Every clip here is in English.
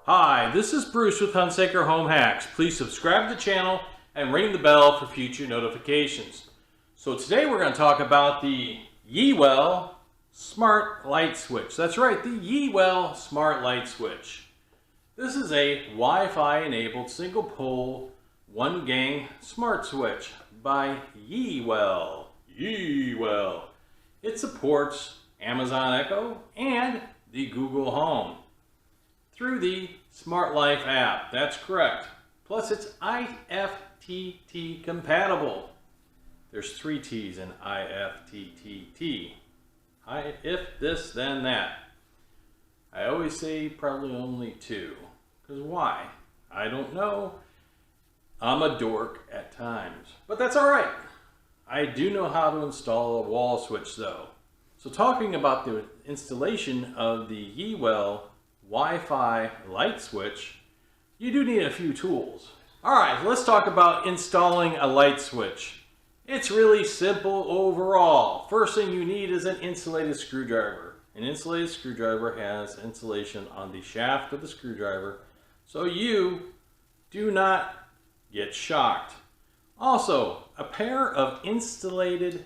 Hi, this is Bruce with Hunsaker Home Hacks. Please subscribe to the channel and ring the bell for future notifications. So today we're going to talk about the Yeewell Smart Light Switch. That's right, the Yeewell Smart Light Switch. This is a Wi-Fi enabled single pole 1 gang smart switch by Yeewell. Yeewell. It supports Amazon Echo and the Google Home through the Smart Life app. That's correct. Plus it's IFTTT compatible. There's 3 T's in IFTTT. If this, then that. I always say probably only 2. Because why? I don't know. I'm a dork at times. But that's alright. I do know how to install a wall switch though. So talking about the installation of the Yeewell Wi-Fi light switch, you do need a few tools. Alright, let's talk about installing a light switch. It's really simple overall. First thing you need is an insulated screwdriver. An insulated screwdriver has insulation on the shaft of the screwdriver, so you do not get shocked. Also, a pair of insulated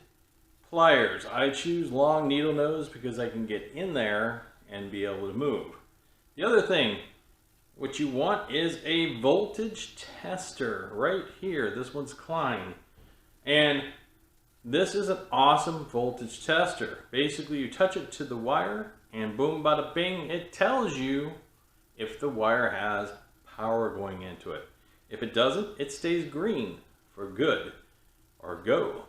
pliers. I choose long needle nose because I can get in there and be able to move. The other thing, what you want is a voltage tester right here. This one's Klein. And this is an awesome voltage tester. Basically, you touch it to the wire and boom, bada bing, it tells you if the wire has power going into it. If it doesn't, it stays green for good or go.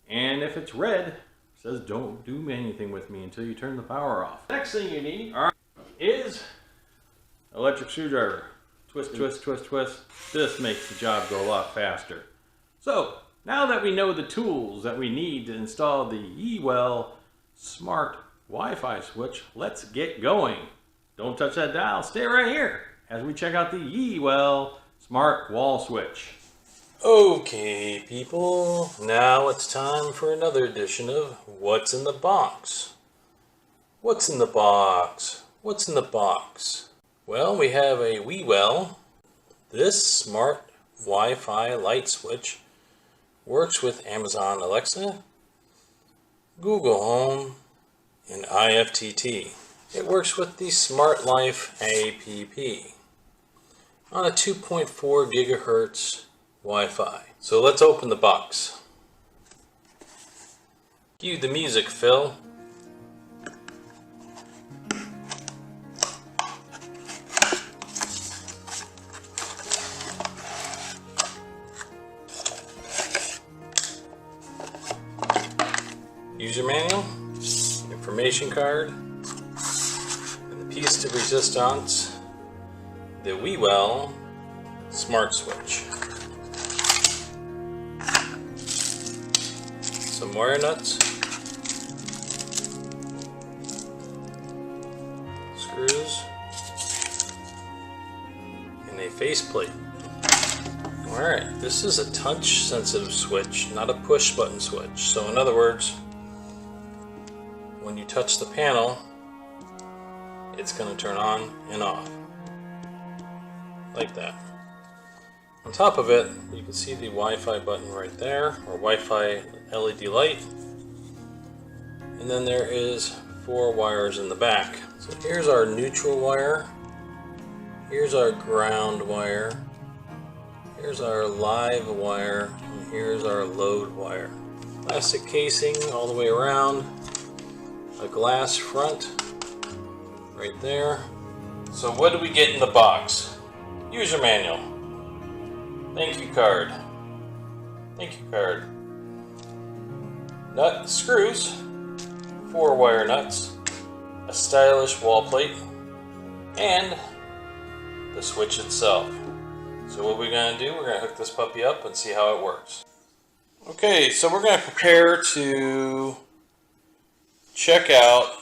And if it's red, it says don't do anything with me until you turn the power off. Next thing you need is electric screwdriver. Twist, twist, twist, twist. This makes the job go a lot faster. So, now that we know the tools that we need to install the Yeewell Smart Wi-Fi switch, let's get going. Don't touch that dial. Stay right here as we check out the Yeewell Smart Wall Switch. Okay, people. Now it's time for another edition of What's in the Box. What's in the box? What's in the box? Well, we have a Yeewell. This smart Wi-Fi light switch works with Amazon Alexa, Google Home, and IFTTT. It works with the Smart Life app on a 2.4 gigahertz Wi-Fi. So let's open the box. Cue the music, Phil. User manual, information card, and the piece de resistance, the Yeewell Smart Switch. Some wire nuts, screws, and a faceplate. Alright, this is a touch sensitive switch, not a push button switch. So in other words, when you touch the panel, it's going to turn on and off. Like that. On top of it, you can see the Wi-Fi button right there, or Wi-Fi LED light. And then there is 4 wires in the back. So here's our neutral wire. Here's our ground wire. Here's our live wire. And here's our load wire. Plastic casing all the way around. A glass front right there. So what do we get in the box? User manual. Thank you card. Thank you card. Nut screws. 4 wire nuts. A stylish wall plate. And the switch itself. So what we're going to do, we're going to hook this puppy up and see how it works. Okay, so we're going to prepare to check out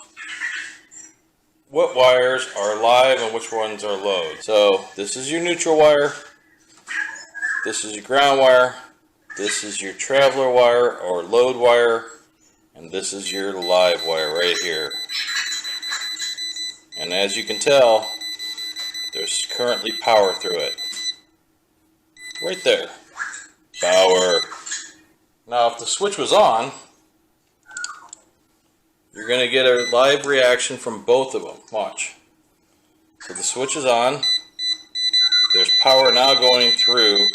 what wires are live and which ones are load. So this is your neutral wire, this is your ground wire, this is your traveler wire or load wire, and this is your live wire right here. And as you can tell, there's currently power through it. Right there. Power. Now if the switch was on, you're going to get a live reaction from both of them. Watch. So the switch is on. There's power now going through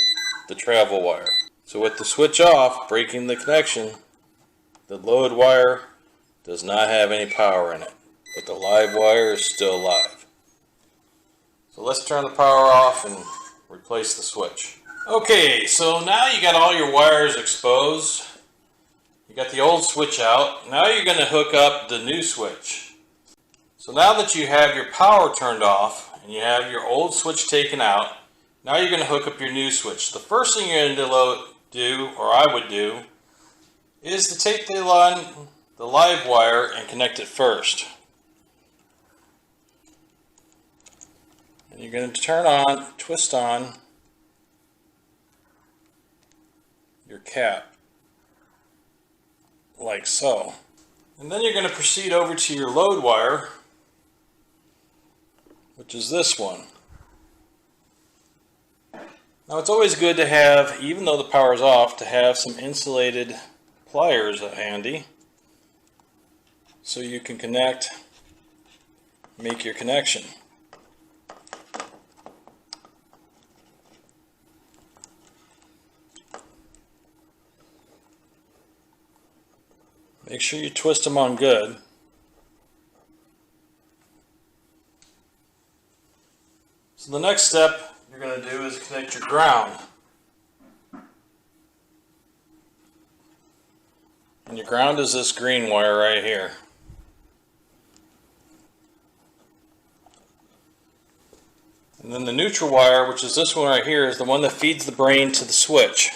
the travel wire. So with the switch off, breaking the connection, the load wire does not have any power in it, but the live wire is still live. So let's turn the power off and replace the switch. Okay, so now you got all your wires exposed. You got the old switch out. Now you're going to hook up the new switch. So now that you have your power turned off and you have your old switch taken out, now you're going to hook up your new switch. The first thing you're going to do, or I would do, is to take the live wire and connect it first. And you're going to turn on, twist on your cap, like so. And then you're going to proceed over to your load wire, which is this one. Now it's always good to have, even though the power is off, to have some insulated pliers handy so you can make your connection. Make sure you twist them on good. So the next step you're going to do is connect your ground. And your ground is this green wire right here. And then the neutral wire, which is this one right here, is the one that feeds the brain to the switch.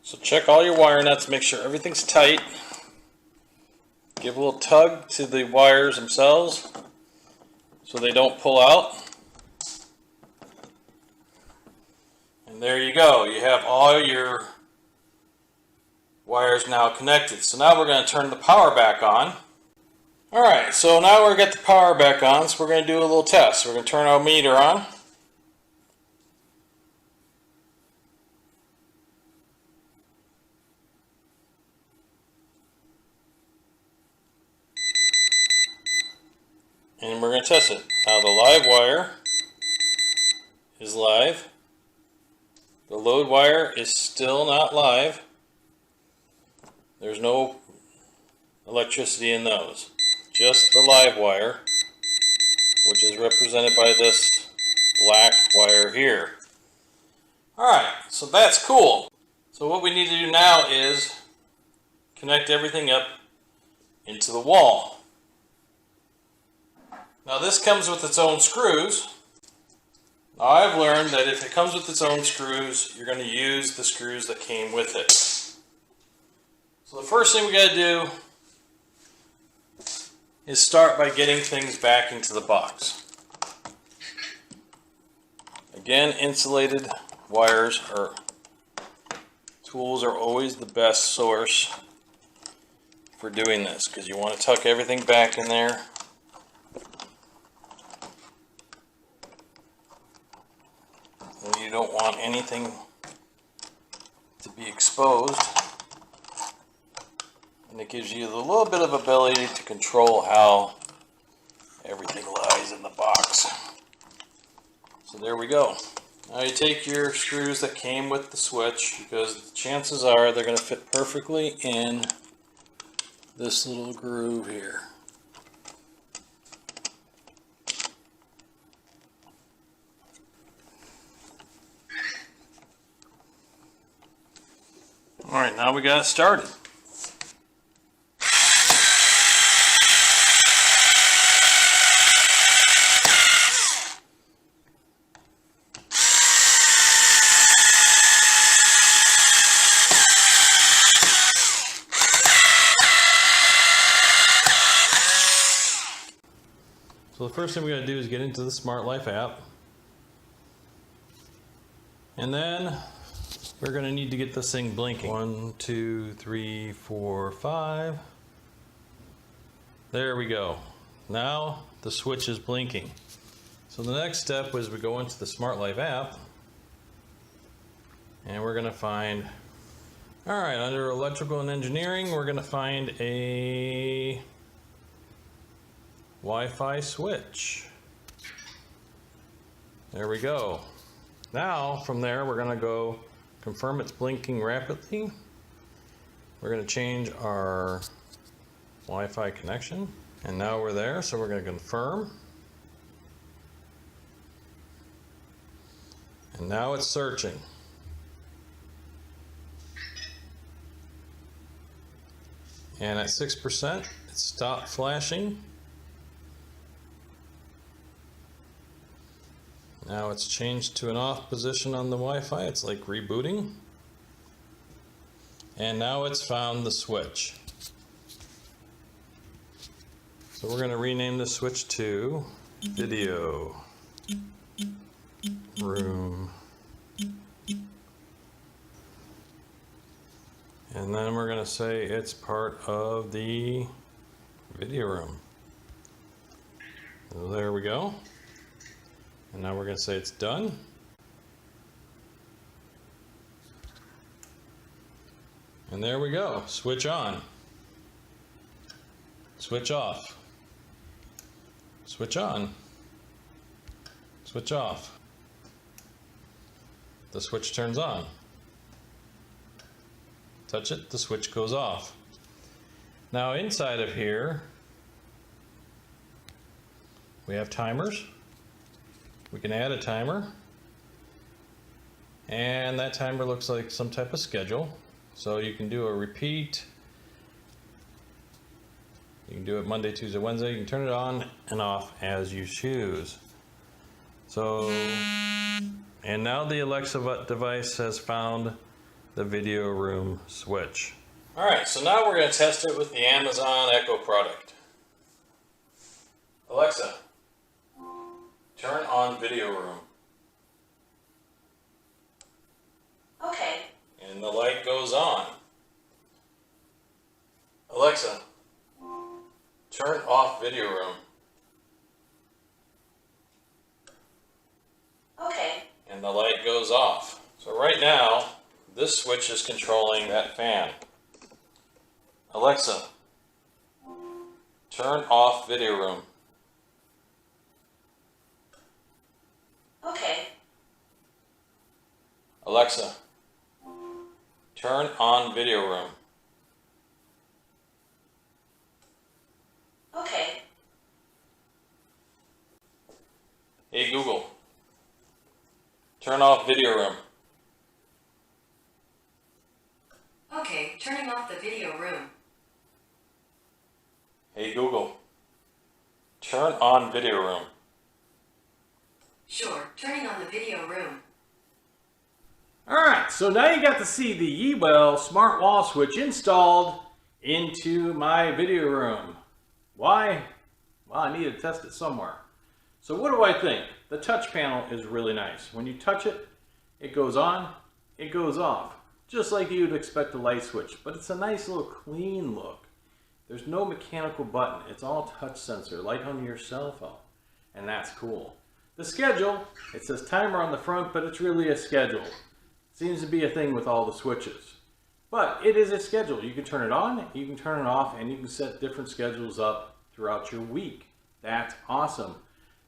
So check all your wire nuts, make sure everything's tight. Give a little tug to the wires themselves so they don't pull out. And there you go. You have all your wires now connected. So now we're going to turn the power back on. Alright, so now we've got the power back on, so we're going to do a little test. We're going to turn our meter on. And we're going to test it. Now the live wire is live. The load wire is still not live. There's no electricity in those. Just the live wire, which is represented by this black wire here. Alright, so that's cool. So what we need to do now is connect everything up into the wall. Now this comes with its own screws. Now I've learned that if it comes with its own screws, you're going to use the screws that came with it. So the first thing we got to do is start by getting things back into the box. Again, insulated wires or tools are always the best source for doing this, because you want to tuck everything back in there. You don't want anything to be exposed, and it gives you a little bit of ability to control how everything lies in the box. So there we go. Now you take your screws that came with the switch, because chances are they're going to fit perfectly in this little groove here. Alright, now we got it started. So the first thing we got to do is get into the Smart Life app. And then we're going to need to get this thing blinking. 1, 2, 3, 4, 5. There we go. Now the switch is blinking. So the next step is we go into the Smart Life app and we're going to find, all right, under electrical and engineering, we're going to find a Wi-Fi switch. There we go. Now from there we're going to go confirm it's blinking rapidly. We're going to change our Wi-Fi connection, and now we're there, so we're going to confirm. And now it's searching. And at 6%, it stopped flashing. Now it's changed to an off position on the Wi-Fi. It's like rebooting. And now it's found the switch. So we're going to rename the switch to Video Room. And then we're going to say it's part of the video room. So there we go. And now we're going to say it's done. And there we go. Switch on. Switch off. Switch on. Switch off. The switch turns on. Touch it, the switch goes off. Now inside of here, we have timers. We can add a timer. And that timer looks like some type of schedule. So you can do a repeat. You can do it Monday, Tuesday, Wednesday. You can turn it on and off as you choose. So, and now the Alexa device has found the video room switch. All right, so now we're going to test it with the Amazon Echo product. Alexa, turn on video room. Okay. And the light goes on. Alexa, turn off video room. Okay. And the light goes off. So right now, this switch is controlling that fan. Alexa, turn off video room. Okay. Alexa, turn on video room. Okay. Hey Google, turn off video room. Okay, turning off the video room. Hey Google, turn on video room. Sure, turning on the video room. Alright, so now you got to see the Yeewell Smart Wall Switch installed into my video room. Why? Well, I need to test it somewhere. So what do I think? The touch panel is really nice. When you touch it, it goes on, it goes off. Just like you'd expect a light switch, but it's a nice little clean look. There's no mechanical button. It's all touch sensor, like on your cell phone. And that's cool. The schedule, it says timer on the front, but it's really a schedule. Seems to be a thing with all the switches. But it is a schedule. You can turn it on, you can turn it off, and you can set different schedules up throughout your week. That's awesome.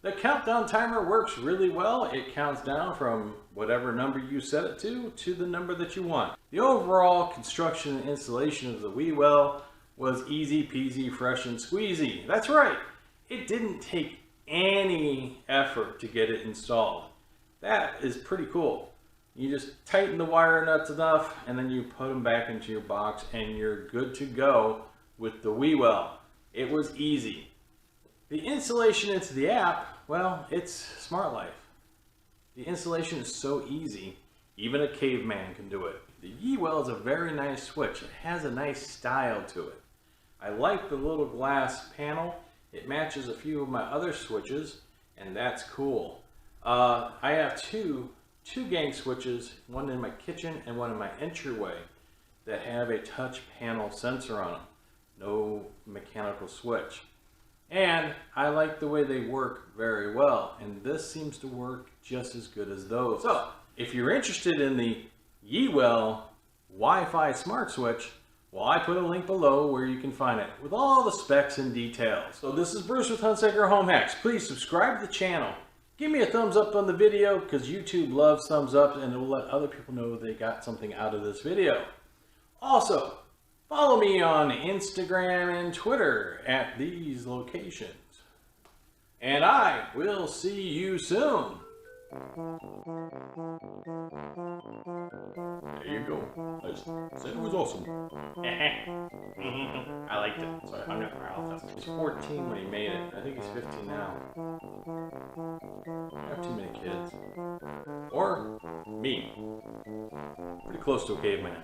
The countdown timer works really well. It counts down from whatever number you set it to the number that you want. The overall construction and installation of the Yeewell was easy peasy, fresh and squeezy. That's right. It didn't take any effort to get it installed. That is pretty cool. You just tighten the wire nuts enough and then you put them back into your box and you're good to go with the Yeewell. It was easy. The installation into the app, well, it's Smart Life. The installation is so easy, even a caveman can do it. The Yeewell is a very nice switch. It has a nice style to it. I like the little glass panel. It matches a few of my other switches, and that's cool. I have two two gang switches, one in my kitchen and one in my entryway, that have a touch panel sensor on them. No mechanical switch. And I like the way they work very well, and this seems to work just as good as those. So, if you're interested in the Yeewell Wi-Fi Smart Switch, well, I put a link below where you can find it with all the specs and details. So this is Bruce with Hunsaker Home Hacks. Please subscribe to the channel. Give me a thumbs up on the video because YouTube loves thumbs up and it will let other people know they got something out of this video. Also, follow me on Instagram and Twitter at these locations. And I will see you soon. There you go. I said it was awesome. I liked it, so I hung it around. He was 14 when he made it. I think he's 15 now. I have too many kids. Or me. Pretty close to a caveman.